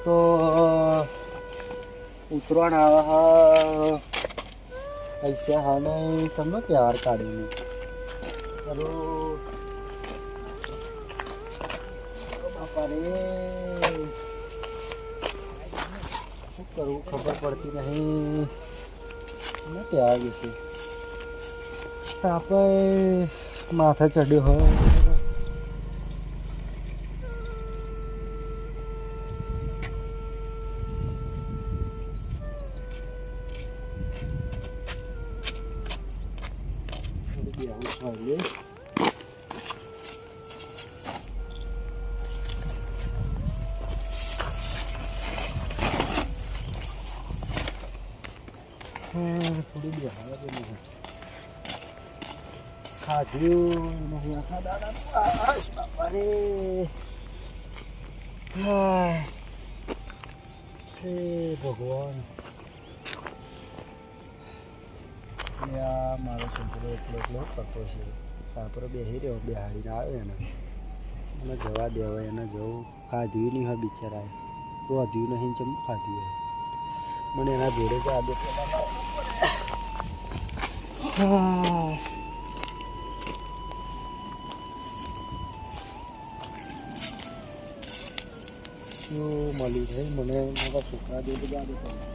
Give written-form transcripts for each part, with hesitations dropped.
તો ઉતરાણ આવે હા પૈસા હા નહીં તમને તહેવાર કાઢીને બાપા રે શું કરવું ખબર પડતી નહીં ને તહેવાર વિશે આપણે માથે ચડ્યો હોય થોડી બેહાડે તો નહીં ખાધ્યું નહીં આખા દાદા બાપા રે હે ભગવાન મારો છોકરો એટલો કરતો છે સાપરો બેસી રહ્યો બેહાડીને આવે એને એને જવા દેવાય એને જવું ખાધ્યું નહીં હોય બિચારાએ રોધ્યું નહીં ચમ ખાધ્યું હોય મને એના જોડે જ આદત શું મળ્યું છે મને મારા છોકરા જોડે જ આદત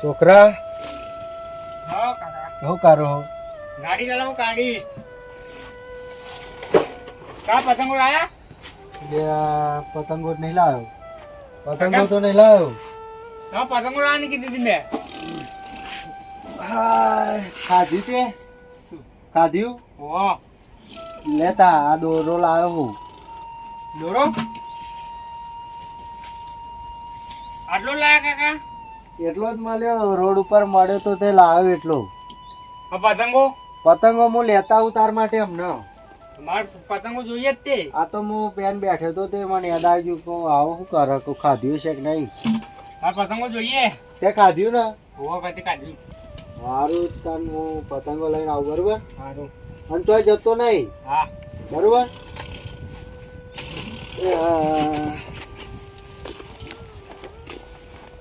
છોકરા હા કાકા શું કરો ગાડી ચલાવો ગાડી કા પતંગો લાયા પતંગો નહીં લાવ્યો પતંગો તો નહીં લાવ્યો હા પતંગો લાવવાની કીધી હતી મેં ખાધ્યું તે ખાધ્યું ઓ લેતા આ દોરો લાવ્યો હું દોરો આટલો લાયા કાકા એટલો જ મળ્યો રોડ ઉપર મળ્યો તો તે લાવ્યો એટલો પતંગો પતંગો હું લેતા આવું તાર માટે હમણાં મારે પતંગો જોઈએ જ તે આ તો હું પેન બેઠો તો તે મને યાદ આવ્યું કે આવો શું કરે તું ખાધ્યું છે કે નહીં મારે પતંગો જોઈએ તે ખાધ્યું ને ઓ કદી કાઢ્યું સારું તને હું પતંગો લઈને આવું બરોબર સારું અને તોય જતો નહીં હા બરોબર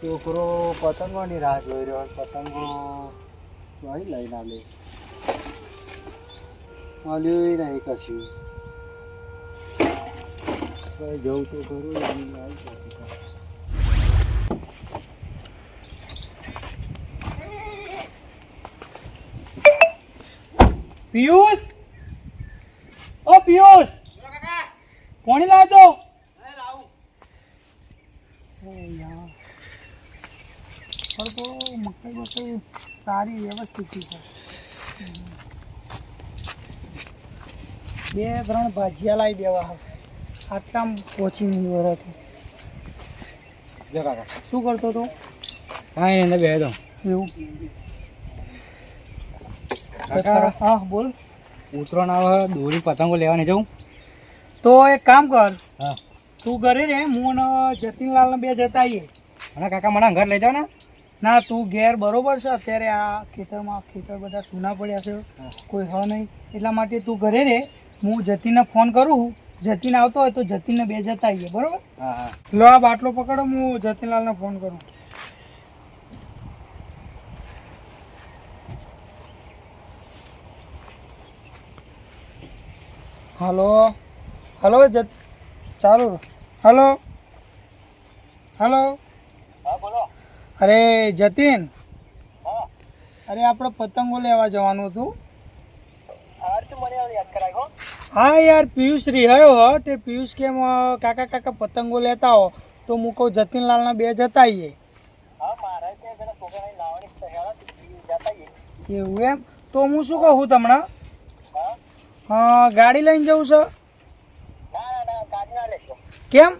છોકરો પતંગોની રાહ જોઈ રહ્યો પતંગો અહીં લઈને આવે મળ્યું નહીં કશું જવું તો ખરું પિયુષ ઓ પિયુષ કોણી લાવ્યો તો મકાઈ બકાઈ સારી વ્યવસ્થિત છે બે ત્રણ ભાજીયા લાવી દેવા આટલામ પહોંચી નહીં વરાથી જો કાકા શું કરતો હતો હા એને બે તો એવું હા બોલ ઉતરણ આવે દોરી પતંગો લેવાની જવું તો એક કામ કર હા તું ઘરે રે હું અને જતીનલાલને બે જતા આવીએ અને કાકા મને ઘર લઈ જાવ ને ના તું ઘેર બરોબર છે અત્યારે આ ખેતર બધા સૂના પડ્યા છે કોઈ હ નહીં એટલા માટે તું ઘરે રે હું જતીનને ફોન કરું જતીન આવતો હોય તો જતીનને બે જતા આવીએ બરોબર હા હા લો આ બાટલો પકડો હું જતીનલાલને ફોન કરું હલો હલો ચાલો હલો હલો હા બોલો અરે જતીન અરે આપણે પતંગો લેવા જવાનું હતું હા યાર પિયુષ રિહાયો હો તે પિયુષ કેમ કાકા કાકા પતંગો લેતા હો તો હું કહું જતીનલાલના બે જતા આવીએ એવું એમ તો હું શું કહું તમને ગાડી લઈને જવું છે કેમ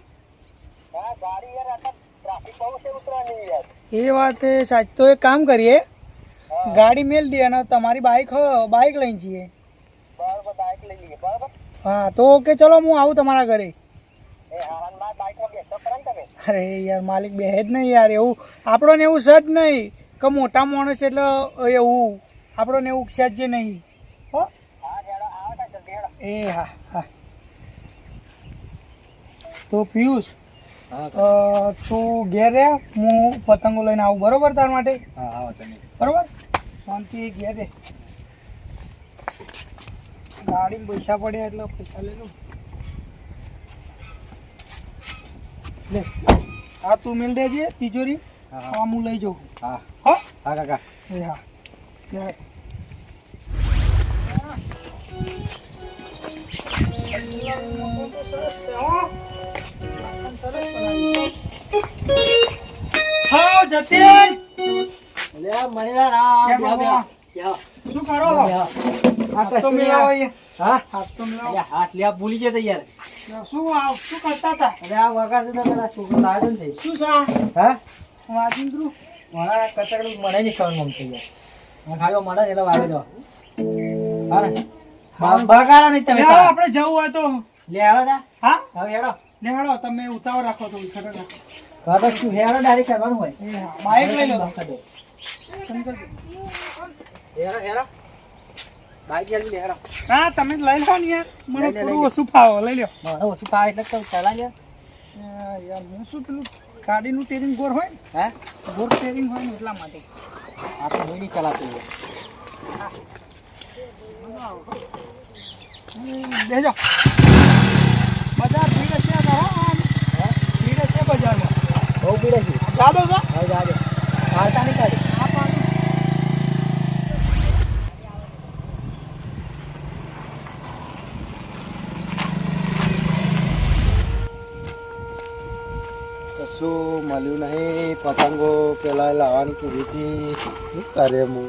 એ વાત એ સાચ. તો એક કામ કરીએ, ગાડી મેલ દઈએ અને તમારી બાઇક લઈને જઈએ. હા તો ઓકે, ચલો હું આવું તમારા ઘરે. અરે યાર માલિક બે જ નહીં યાર, એવું આપણો ને એવું છે જ નહીં કે મોટા માણસ એટલે એવું આપણો ને એવું છે જ નહીં. હો એ હા હા. તો પિયુષ તું ઘેર રહે, હું પતંગો લઈને આવું, બરોબર? તાર માટે હા આવો તમે. બરોબર, શાંતિ ઘેર રહે. ગાડીમાં પૈસા પડ્યા એટલે પૈસા લઈ લઉં. લે હા તું મિલ દેજે તિજોરી. હા હું લઈ જાઉં. હા હા હા કાકા. એ હા હા જતીન શું કરો? હાથ તો મિલાવો અહીંયા. હાથ તો મિલાવો. હાથ લે ભૂલી ગયા યાર. શું કરતા હતા? અરે આ વગર તો પેલા છોકરો લાવ્યો ને. શું સા? હા વાંચી થ્રુ મારા કચકડું મને નહીં ખબર મમતી યાર. હું ખાયો મળે એટલે વાળી દો. હા ને બગાડો નહીં તમે. આપણે જવું હોય તો લે હેડો તા. હા હવે હેડો. લે હેડો, તમે ઉતાવળ રાખો તો ખબર રાખો. હવે શું હેડો ડાયરેક્ટ કરવાનું હોય. એ હા બાઈક લઈ લો. હેડો હેડો બાઈક જલ્દી લે હેડો. હા તમે જ લઈ લો ને યાર, મને થોડું ઓછું ફાવો. લઈ લો. મને ઓછું ફાવે એટલે તો ચલા યાર. યાર હું શું પેલું ગાડીનું ટેરિંગ ગોર હોય ને, હે ગોર ટેરિંગ હોય ને એટલા માટે. આ તો હું નહીં ચલાતું યાર. બેજો બજાર ભીડ છે ભીડ છે બજારમાં. બહુ પીડે છે. જાદો છો? હવે જાજો હાલતા નહીં કાઢી. હા પાડો. કશું મળ્યું નહીં. પતંગો પેલા લાવવાની કીધી હતી. શું કરે હું?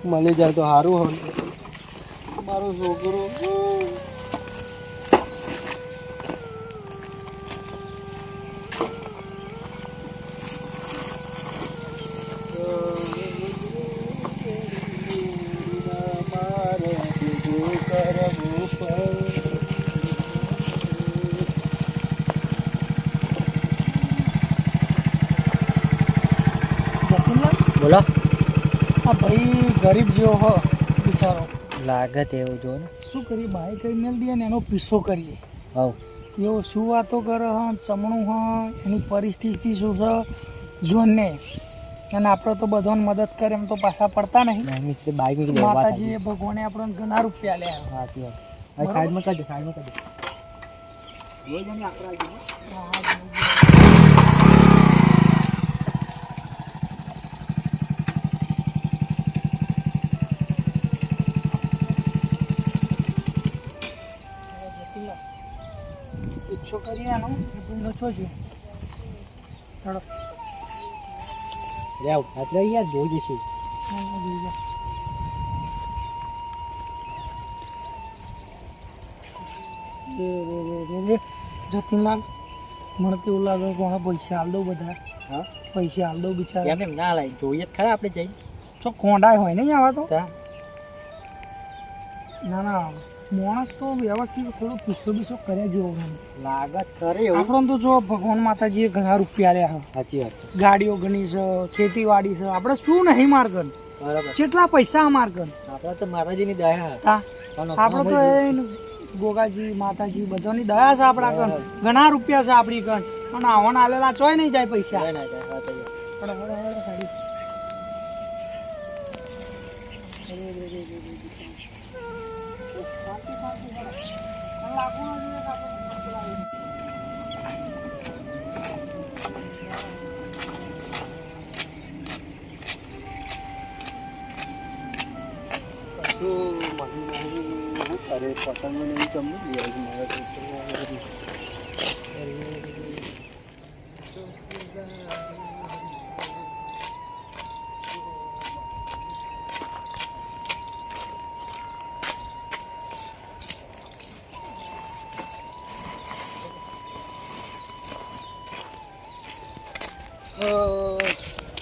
મળી જાય તો સારું હોય. મારો છોકરો બોલો. આ ભાઈ ગરીબ જેવો હો બિચારો. લાગત એવું જો ને. શું કરીએ, બાઈક કઈ મેળ દઈએ ને એનો પીસો કરીએ. હવ એવો શું વાતો કરે હ, ચમણું હ, એની પરિસ્થિતિ શું છે જોને. અને આપણે તો બધાને મદદ કરે એમ તો પાછા પડતા નહીં. બાઈક માતાજીએ ભગવાને આપણને ઘણા રૂપિયા લે. સાચી વાત. સાઈડમાં કરજો સાઈડમાં કરજો. ઈચ્છો કરીએ એનો ભૂંડો છો છે. ચડો રેવ એટલે યાર જોઈ જઈશું. જતીનલાલ મને તો એવું લાગે કે હું પૈસા હાલ દઉં બધા. હા પૈસા હાલ દઉં બિચારા. એમ ના લાય જોઈએ જ ખરા આપણે જઈ. છો કોંડાય હોય નહીં આવા તો. હા ના ના માણસ તો વ્યવસ્થિત થોડું પીસો બીસો કર્યા જેવો લાગત કરે એવું. આપણને તો જો ભગવાન માતાજીએ ઘણા રૂપિયા લ્યા છે. સાચી વાત છે. ગાડીઓ ઘણી છે, ખેતીવાડી છે, આપણે શું નહીં માર્ગન. બરાબર. કેટલા પૈસા માર્ગન. આપણે તો માતાજીની દયા. તા આપણે તો એ ગોગાજી માતાજી બધાની દયા છે આપણા કણ. ઘણા રૂપિયા છે આપણી કણ. પણ આવન આલેલા ચોય નહીં જાય પૈસા. અરે પતંગ નહીં ચમનું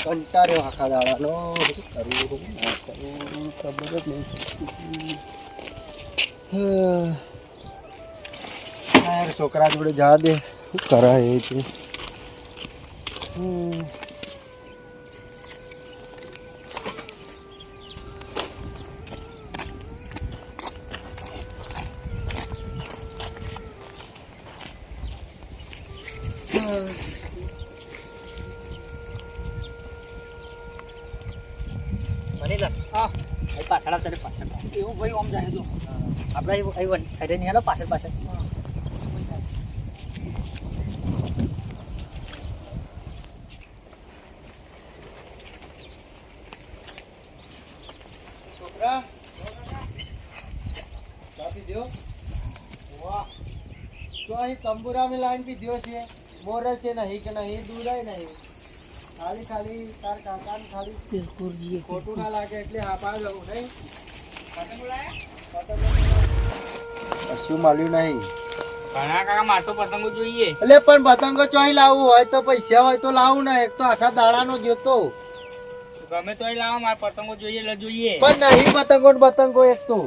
કંટાળ્યો આખા દાડાનો શું કરવું ના કરવું ખબર જ નહીં પડતી. યાર છોકરા જોડે જા દે શું કરાય એ છે. હા પાછળ આવતા રે પાછળ એવું ભાઈ આમ જાય તો આપણે અહીં નહીં હાલો પાછળ પાછળ છોકરા ચા પીધો? વાહ તો અહીં તંબુરાની લાઈન પીધો છે મોર છે નહીં કે નહીં દૂધાય નહીં ખાલી ખાલી તાર કાકાને ખાલી ખોટું ના લાગે એટલે આપા જવું નહીં. કશું મળ્યું નહીં. ઘણા કાકા માર તો પતંગો જોઈએ એટલે પણ પતંગો ચોઈ લાવવું હોય તો પૈસા હોય તો લાવું ને એક તો આખા દાડાનો જોતો ગમે તોય લાવો માર પતંગો જોઈએ એટલે જોઈએ પણ નહીં પતંગો ને પતંગો એક તો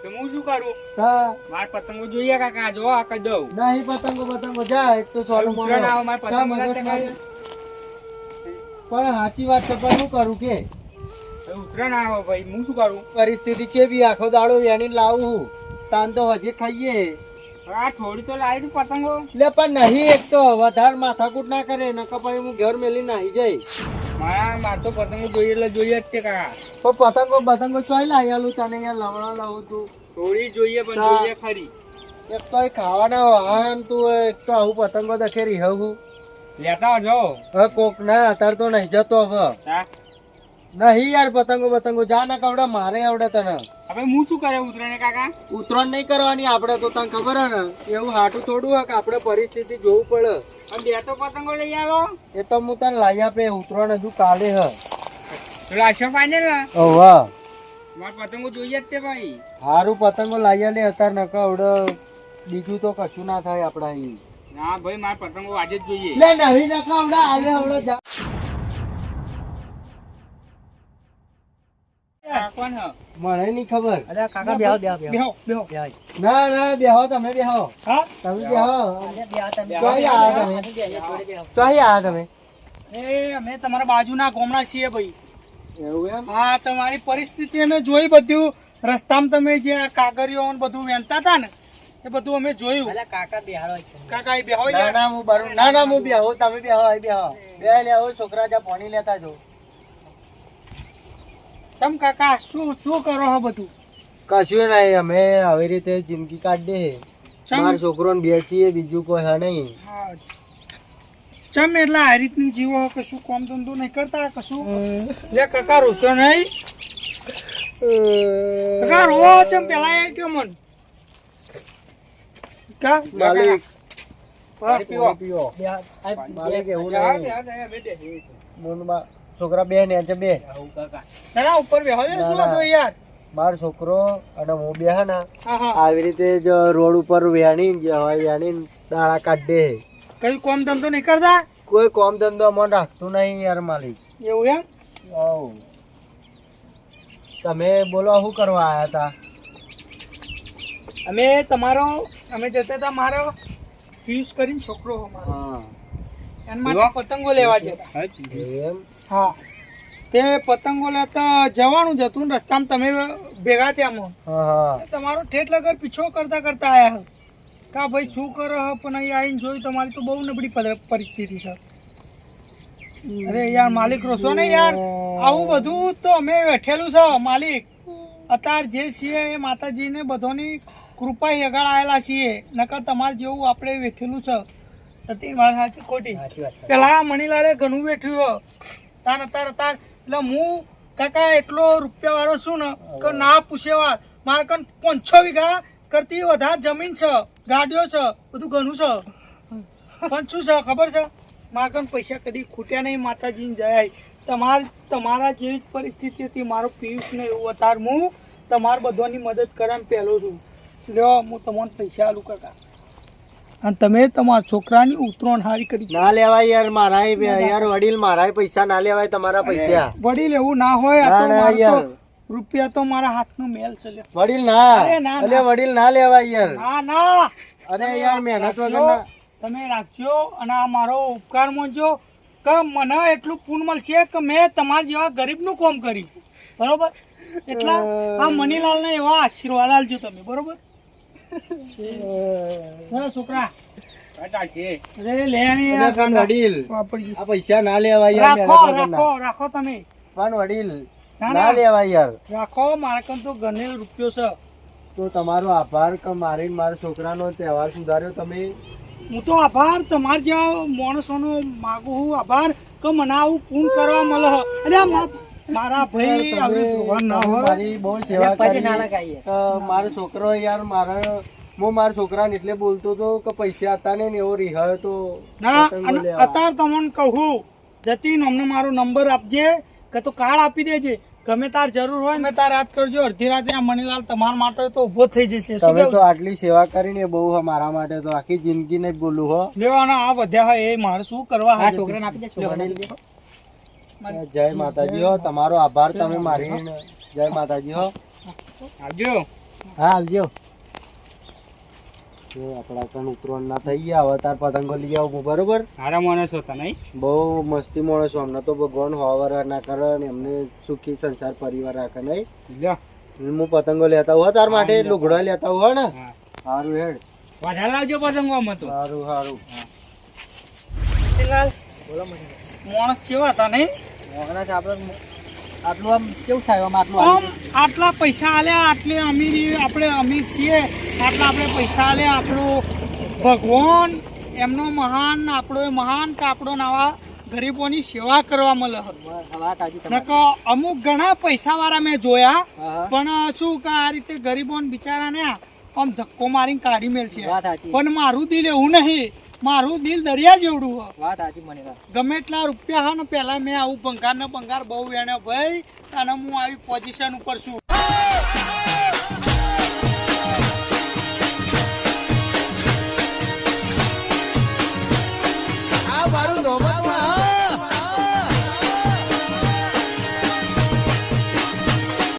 તો હું શું કરું હા માર પતંગો જોઈએ કાકા જો આ કહી દઉં નહીં પતંગો જા એક તો સોનું ઉતરાણ આવો માર પતંગો ના પણ ચગાવે. સાચી વાત છે પણ શું કરું કે ઉતરાણ આવો ભાઈ હું શું કરું પરિસ્થિતિ છે બી આખો દાડો વેણી લાવું તાન તો હજી ખાઈએ આ થોડી તો લાવી તું પતંગો એટલે પણ નહીં એક તો વધારે માથાકૂટ ના કરે નકર પછી હું ઘર મેલી નાહી જાય. માર તો પતંગો જોઈએ એટલે જોઈએ જ તે કાકા પણ પતંગો ચોઈ લાવી આલું તને યાર લવણા લાવું તું થોડી જોઈએ પણ હા. જોઈએ ખરી એક તો એ ખાવાના વાહન તું એક તો આવું પતંગો દખેરી હું લેતા આવજો હવે કોક ના અત્યારે તો નહીં જતો હવે હા નહીં યાર પતંગો જા ના કવડા મારે આવડે તને હવે હું શું કરે ઉતરાણે કાકા ઉતરાણ નહીં કરવાની આપણે તો તને ખબર હે ને એવું હાટું થોડું હે કે આપણે પરિસ્થિતિ જોવું પડે. અને બે તો પતંગો લઈ આવો એ તો હું તને લાવી આપે ઉતરાણ હજુ કાલે હે. લાશો ફાઈનલ ને વાહ માર પતંગો જોઈએ જ તે ભાઈ હારું પતંગો લાવી આલે અત્યારે નકર આવડે બીજું તો કશું ના થાય આપડા અહીં. ના ભાઈ માર પતંગો આજે જ જોઈએ લે નવી નકા આવડે આલે આવડે જા. કોણ હ મને નહીં ખબર. અરે કાકા બેહો બેહો બેહો બેહો ના ના બેહો તમે બેહો હા તમે બેહો. ચોઈ આયા તમે એ અમે તમારા બાજુના ગામના છીએ ભાઈ એવું એમ હા તમારી પરિસ્થિતિ અમે જોઈ બધું રસ્તામાં તમે જે આ કાગરીઓ ને બધું વેચતા હતા ને એ બધું અમે જોયું કાકા એ બેહો ના ના હું બરું ના ના હું બેહો તમે બેહો અહીં બેહો બે લેવો છોકરા જા પાણી લેતા જો. ચમ કાકા શું શું કરો હો બધું કશું નહીં અમે આવી રીતે જિંદગી કાઢીએ. ચમ? મારો છોકરો ને બેસીએ બીજું કોઈ હે નહીં. હા ચમ એટલે આ રીતનું જીવો કશું કામ ધંધો નહીં કરતા કશું લે કાકા રોશો નહીં કાકા રો ચમ પેલા એ કયો મન કા માલિક પાણી પીવો. પીવો માલિક એવું નહીં મૂળમાં છોકરા બે ને છે બે ના ઉપર બેહો દે શું હતો યાર મારો છોકરો અને હું બે હે ને હા હા આવી રીતે જ રોડ ઉપર વેણી દાડા કાઢે. કઈ કામ ધંધો નહીં કરતા કોઈ કોમ ધંધો મને રાખતું નહીં યાર માલિક. એવું એમ આવ તમે બોલો શું કરવા આયા હતા? અમે જતા હતા મારો પિયુષ કરીને છોકરો હો મારો હા એના માટે પતંગો લેવા છે એમ હા તે પતંગો લેતા જવાનું જ હતું ને રસ્તામાં તમે ભેગા થયા હા હા તમારો ઠેઠ લગર પીછો કરતા કરતા આયા કા ભાઈ શું કરો હો પણ અહીં આવીને જોયું તમારી તો બહુ નબળી પરિસ્થિતિ છે અરે યાર માલિક રોશો ને યાર આવું બધું તો અમે બેઠેલું છે માલિક અત્યારે જે છીએ એ માતાજીને બધાની કૃપા આગળ આવેલા છીએ નકર તમારે જેવું આપણે બેઠેલું છે સતી વાત સાચી ખોટી પેલા મણીલાલે ઘણું બેઠ્યું તાર એટલે હું કાકા એટલો રૂપિયા વાળો છું ને કે ના પૂછે વાર મારે કન 5-6 વીઘા કરતી વધારે જમીન છે ગાડીઓ છે બધું ઘણું છે પણ શું છે ખબર છે મારે કન પૈસા કદી ખૂટ્યા નહીં માતાજીને જય તમારા જેવી જ પરિસ્થિતિ હતી મારો પિયુષ ને એવું અત્યારે હું તમારા બધાની મદદ કરવા પહેલો છું લ્યો હું તમને પૈસા આલું કાકા અને તમે તમારા છોકરાની ઉતરોણ હારી કરી. ના લેવાય યાર, મારા યાર વડીલ, મારા પૈસા ના લેવાય, તમારા પૈસા. વડીલ એવું ના હોય, આ તો ના, મારો યાર. તો રૂપિયા તો મારા હાથનો મેલ છે લ્યો. વડીલ ના, અરે ના, અલે વડીલ ના લેવાય યાર. ના ના અરે યાર મહેનત વગર ના. તમે રાખજો અને આ મારો ઉપકાર માનજો કે મને એટલું પૂન મળશે કે મેં તમારા જેવા ગરીબનું કામ કર્યું, બરોબર? એટલા આ મનીલાલને એવા આશીર્વાદ આલજો તમે, બરોબર? છોકરા ચાલશે. અરે લે આની અરે પણ વડીલ, વાપરજો. આ પૈસા ના લેવાય યાર, મહેનત રાખો વગર રાખો ના. રાખો તમે પણ વડીલ ના, ના લેવાય યાર. રાખો, મારા કન તો ગણેલ રૂપિયો છે. તો તમારો આભાર કે મારી મારા છોકરાનો તહેવાર સુધાર્યો તમે. હું તો આભાર તમારા જેવા માણસોનો માગું છું, આભાર કે મને આવું પૂન કરવા મળે. અરે મારા ભાઈ આવી જોવા ના હોય. મારી બહુ સેવા કરી કે મારો છોકરો યાર, હું મારા છોકરાને એટલે બોલતો હતો કે પૈસા હતા ને એવો રિહાયો તો ના, પતંગો અને લેવા. અત્યારે તમને કહું, જતીન અમને મારો નંબર આપજે કે તો કાર્ડ આપી દેજે. ગમે તાર જરૂર હોય ને તારે યાદ કરજો. અડધી રાતે આ મનીલાલ તમારા માટે તો ઉભો થઈ જશે. શું તમે તો કેવું? આટલી સેવા કરીને બહુ હ મારા માટે, તો આખી જિંદગી નહીં બોલું હો. લેવાના આ વધ્યા હોય એ મારે શું કરવા? આ છોકરાને આપી દે. જય માતાજી હો, તમારો આભાર, તમે મારી. જય માતાજી હો. આવજો. હા આવજો. તો આપડા કણ ઉતરવાન ના થઈ ગયા, હવે તાર પતંગો લઈ આવું, બરોબર? મારા માણસ હતા નહીં. બહુ મસ્તી માણસો, અમને તો ભગવાન હોવર ના કરે ને એમને સુખી સંસાર પરિવાર રાખે નહીં. લ્યો. હું પતંગો લેતા હું તાર માટે, લુગડા લેતા હું ને. હા. સારું હેડ. વધારે લાવજો પતંગોમાં તો. સારું સારું. મનીલાલ, માણસ કેવા હતા નહીં? આટલું આમ કેવું થાય આમ આટલા પૈસા આલ્યા, આટલી અમીરી, આપણે અમીર છીએ, આટલા આપણે પૈસા આલ્યા. આપણો ભગવાન એમનો મહાન, આપણો મહાન કે આપણો આવા ગરીબોની સેવા કરવા મળે. નકર અમુક ઘણા પૈસા વાળા મેં જોયા, પણ શું કે આ રીતે ગરીબોને બિચારાને આમ ધક્કો મારીને કાઢી મેલશે. પણ મારું દિલ એવું નહીં, મારું દિલ દરિયા જેવડું હોય. ગમે એટલા રૂપિયા હા ને, પેલા મેં આવું ભંગાર ને ભંગાર બહુ એને ભાઈ, અને હું આવી પોઝિશન ઉપર છું.